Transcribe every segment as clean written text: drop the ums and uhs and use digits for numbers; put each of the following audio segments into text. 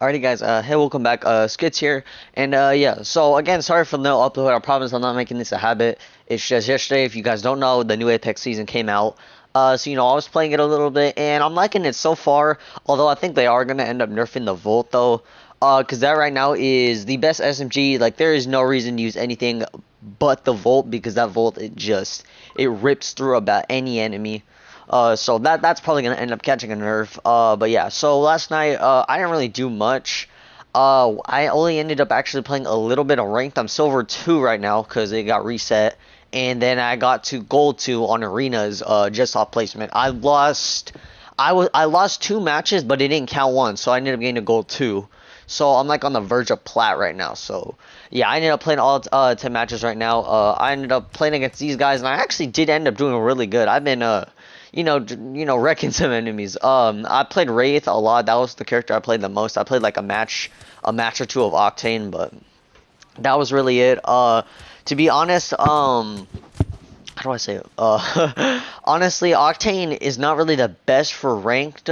Alrighty guys, hey, welcome back, Skits here, and yeah, so again, sorry for the no upload. I promise I'm not making this a habit. It's just yesterday, if you guys don't know, the new Apex season came out, so I was playing it a little bit, and I'm liking it so far, although I think they are gonna end up nerfing the Volt though, because that right now is the best SMG. Like, there is no reason to use anything but the Volt, because that Volt, it rips through about any enemy. So that's probably gonna end up catching a nerf. But yeah. So last night, I didn't really do much. I only ended up actually playing a little bit of ranked. I'm silver 2 right now because it got reset, and then I got to gold 2 on arenas. Just off placement. I lost 2 matches, but it didn't count one, so I ended up getting a gold 2. So I'm like on the verge of plat right now. So yeah, I ended up playing all 10 matches right now. I ended up playing against these guys, and I actually did end up doing really good. I've been wrecking some enemies. I played Wraith a lot. That was the character I played the most. I played like a match or two of Octane, but that was really it. To be honest, how do I say it? Honestly, Octane is not really the best for ranked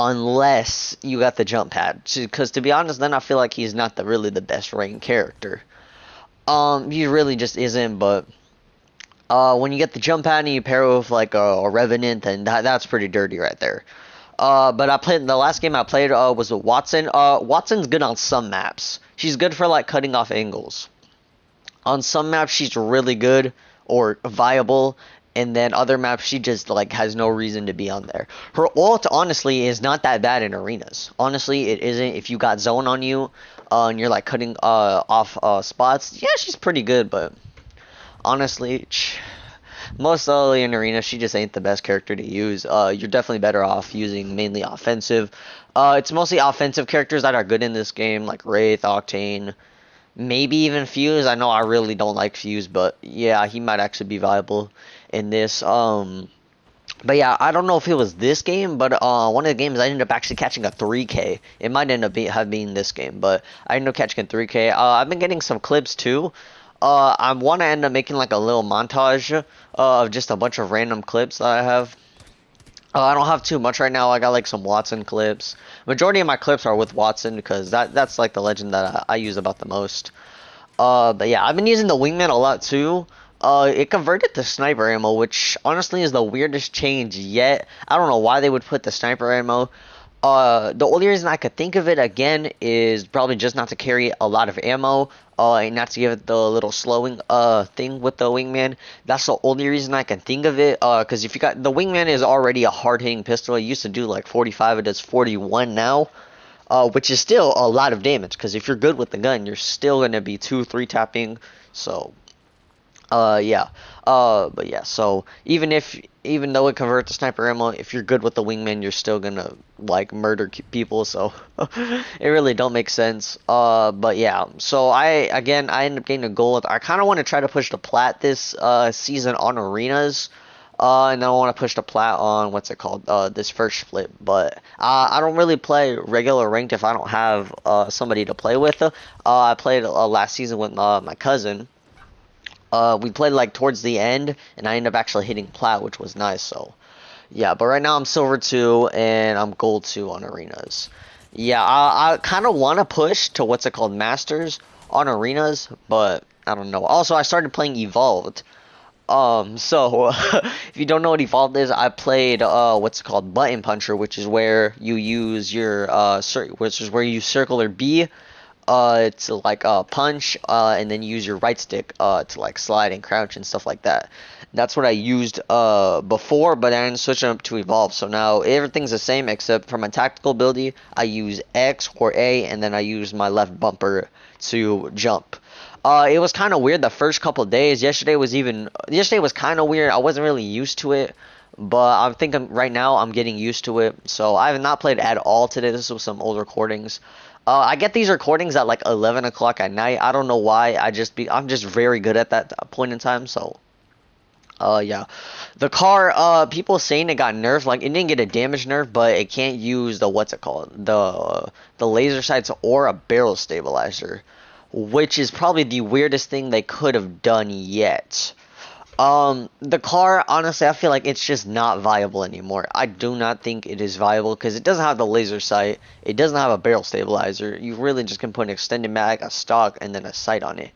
unless you got the jump pad. Because to be honest, then I feel like he's not really the best ranked character. He really just isn't, but. When you get the jump pad and you pair it with like a Revenant, then that's pretty dirty right there. But the last game I played was with Wattson. Wattson's good on some maps. She's good for like cutting off angles. On some maps she's really good or viable, and then other maps she just like has no reason to be on there. Her ult honestly is not that bad in arenas. Honestly, it isn't. If you got zone on you, and you're like cutting off spots, yeah, she's pretty good, but. Honestly, most early in arena, she just ain't the best character to use. You're definitely better off using mainly offensive. It's mostly offensive characters that are good in this game, like Wraith, Octane, maybe even Fuse. I know I really don't like Fuse, but yeah, he might actually be viable in this. But yeah, I don't know if it was this game, but one of the games I ended up actually catching a 3K. It might end up have been this game, but I ended up catching a 3K. I've been getting some clips too. I want to end up making like a little montage of just a bunch of random clips that I have. I don't have too much right now. I got like some Wattson clips. Majority of my clips are with Wattson because that's like the legend that I use about the most. But yeah, I've been using the Wingman a lot too. It converted to sniper ammo, which honestly is the weirdest change yet. I don't know why they would put the sniper ammo. The only reason I could think of it again is probably just not to carry a lot of ammo, and not to give it the little slowing thing with the wingman. That's the only reason I can think of it. Because if you got the wingman is already a hard hitting pistol. It used to do like 45. It does 41 now. Which is still a lot of damage. Because if you're good with the gun, you're still gonna be 2-3 tapping. So yeah. But yeah, so even though it converts to sniper ammo, if you're good with the wingman, you're still gonna like murder people, so it really don't make sense. But yeah, so I end up getting a gold. I kind of want to try to push the plat this season on arenas. And then I want to push the plat on what's it called? This first split. But I don't really play regular ranked if I don't have somebody to play with. I played last season with my cousin. We played like towards the end, and I ended up actually hitting plat, which was nice. So, yeah. But right now I'm silver 2 and I'm gold 2 on arenas. Yeah, I kind of want to push to what's it called, masters on arenas, but I don't know. Also, I started playing evolved. So if you don't know what evolved is, I played what's it called, button puncher, which is where you use your which is where you circle or B to like punch, and then use your right stick to like slide and crouch and stuff like that. That's what I used before, but I didn't switch it up to evolve. So now everything's the same except for my tactical ability. I use X or A, and then I use my left bumper to jump. It was kind of weird the first couple of days. Yesterday was kind of weird. I wasn't really used to it. But I'm thinking right now I'm getting used to it. So I have not played at all today. This was some old recordings. I get these recordings at like 11 o'clock at night. I don't know why. I'm just very good at that point in time. So, yeah. The car, people saying it got nerfed. Like, it didn't get a damage nerf, but it can't use the, what's it called? The laser sights or a barrel stabilizer. Which is probably the weirdest thing they could have done yet. The car, honestly, I feel like it's just not viable anymore. I do not think it is viable because it doesn't have the laser sight. It doesn't have a barrel stabilizer. You really just can put an extended mag, a stock, and then a sight on it.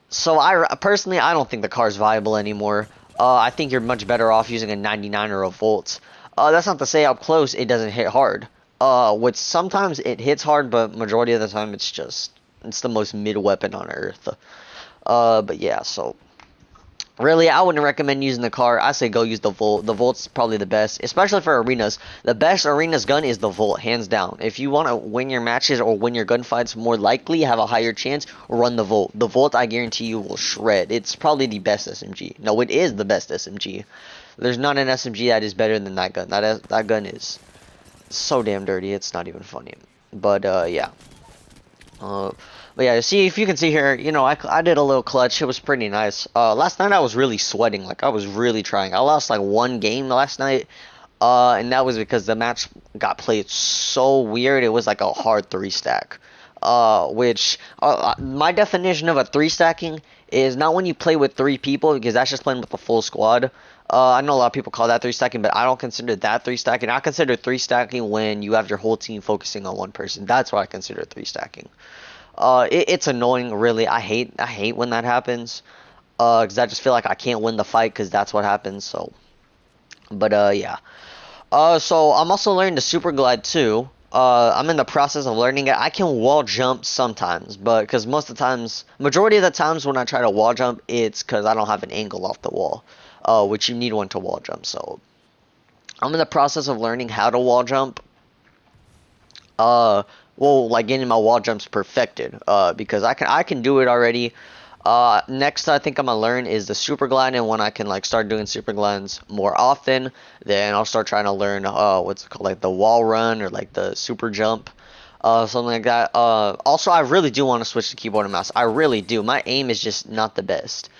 So personally, I don't think the car is viable anymore. I think you're much better off using a 99 or a Volt. That's not to say up close it doesn't hit hard. Which sometimes it hits hard, but majority of the time it's the most mid weapon on earth. But yeah, so really, I wouldn't recommend using the car. I say go use the Volt. The Volt's probably the best, especially for arenas. The best arenas gun is the Volt, hands down. If you want to win your matches or win your gunfights more likely, have a higher chance, run the Volt. The Volt, I guarantee you, will shred. It's probably the best SMG. No, it is the best SMG. There's not an SMG that is better than that gun. That gun is so damn dirty, it's not even funny. But, yeah. But yeah, see, if you can see here, you know, I did a little clutch. It was pretty nice. Last night I was really sweating. Like, I was really trying. I lost, like, one game last night. And that was because the match got played so weird. It was, like, a hard 3-stack. My definition of a 3-stacking is not when you play with 3 people, because that's just playing with the full squad. I know a lot of people call that 3-stacking, but I don't consider that 3-stacking. I consider 3-stacking when you have your whole team focusing on one person. That's what I consider 3-stacking. It's annoying, really. I hate when that happens. Because I just feel like I can't win the fight because that's what happens. So, but yeah. So I'm also learning the super glide too. I'm in the process of learning it. I can wall jump sometimes, but because most of the times, majority of the times when I try to wall jump, it's because I don't have an angle off the wall, which you need one to wall jump. So I'm in the process of learning how to wall jump. Well, like getting my wall jumps perfected, because I can do it already. Next I think I'm gonna learn is the super glide, and when I can like start doing super glides more often, then I'll start trying to learn what's it called, like the wall run or like the super jump, something like that. Also, I really do want to switch to keyboard and mouse. I really do. My aim is just not the best.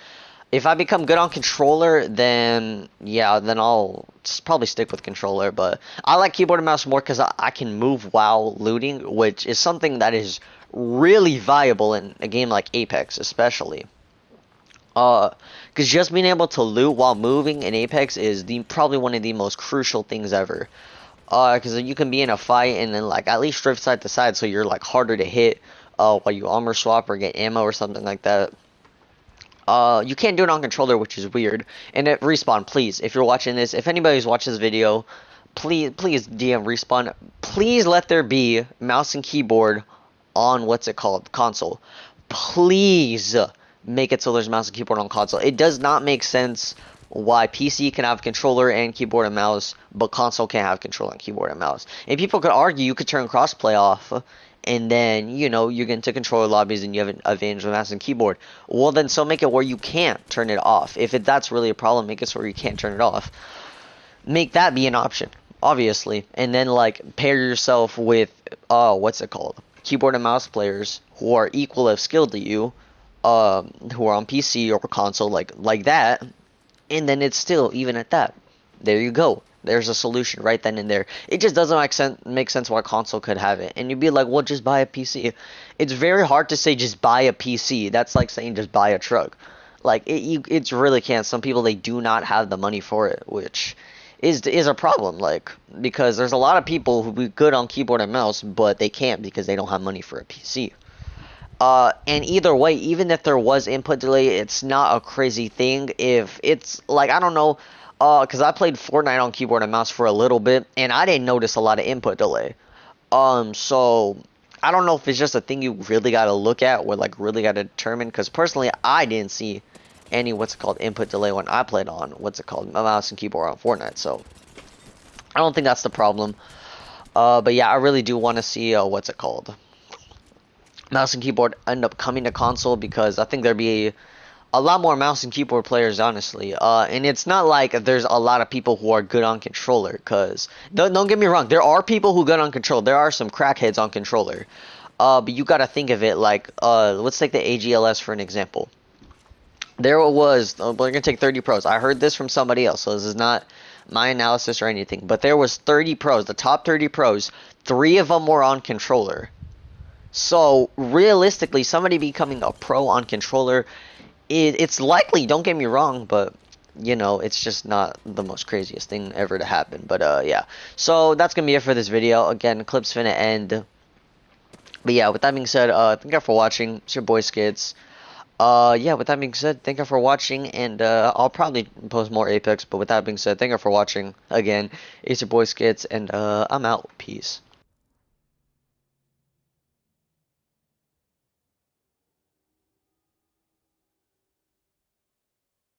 If I become good on controller, then yeah, then I'll probably stick with controller. But I like keyboard and mouse more because I can move while looting, which is something that is really valuable in a game like Apex, especially. Because just being able to loot while moving in Apex is probably one of the most crucial things ever. Because you can be in a fight and then like at least drift side to side, so you're like harder to hit while you armor swap or get ammo or something like that. You can't do it on controller, which is weird. And at Respawn, please, if you're watching this, if anybody's watched this video, please DM Respawn. Please let there be mouse and keyboard on what's it called, console. Please make it so there's mouse and keyboard on console. It does not make sense why PC can have controller and keyboard and mouse, but console can't have controller and keyboard and mouse. And people could argue you could turn crossplay off, and then, you know, you get into controller lobbies and you have an advantage with mouse and keyboard. Well, then so make it where you can't turn it off. If that's really a problem, make it so where you can't turn it off. Make that be an option, obviously. And then, like, pair yourself with, what's it called? Keyboard and mouse players who are equal of skilled to you, who are on PC or console, like that. And then it's still even at that. There you go. There's a solution right then and there. It just doesn't make sense why console could have it. And you'd be like, well, just buy a PC. It's very hard to say just buy a PC. That's like saying just buy a truck. Like, it's really can't. Some people, they do not have the money for it, which is a problem. Like, because there's a lot of people who be good on keyboard and mouse, but they can't because they don't have money for a PC. And either way, even if there was input delay, it's not a crazy thing. If it's like, I don't know, because I played Fortnite on keyboard and mouse for a little bit, and I didn't notice a lot of input delay. So I don't know if it's just a thing you really got to look at, or like really got to determine. Because personally, I didn't see any input delay when I played on mouse and keyboard on Fortnite. So I don't think that's the problem. But yeah, I really do want to see mouse and keyboard end up coming to console, because I think there'd be a lot more mouse and keyboard players, honestly. And it's not like there's a lot of people who are good on controller, because don't get me wrong, there are people who are good on controller. There are some crackheads on controller. But you gotta think of it like, let's take the AGLS for an example. There was, we're gonna take 30 pros. I heard this from somebody else, so this is not my analysis or anything. But there was 30 pros, the top 30 pros, 3 of them were on controller. So realistically, somebody becoming a pro on controller, it's likely, don't get me wrong, but you know, it's just not the most craziest thing ever to happen. But yeah. So that's gonna be it for this video. Again, clip's finna end. But yeah, with that being said, thank you for watching. It's your boy Skids. Yeah, with that being said, thank you for watching, and I'll probably post more Apex. But with that being said, thank you for watching again. It's your boy Skids, and I'm out. Peace.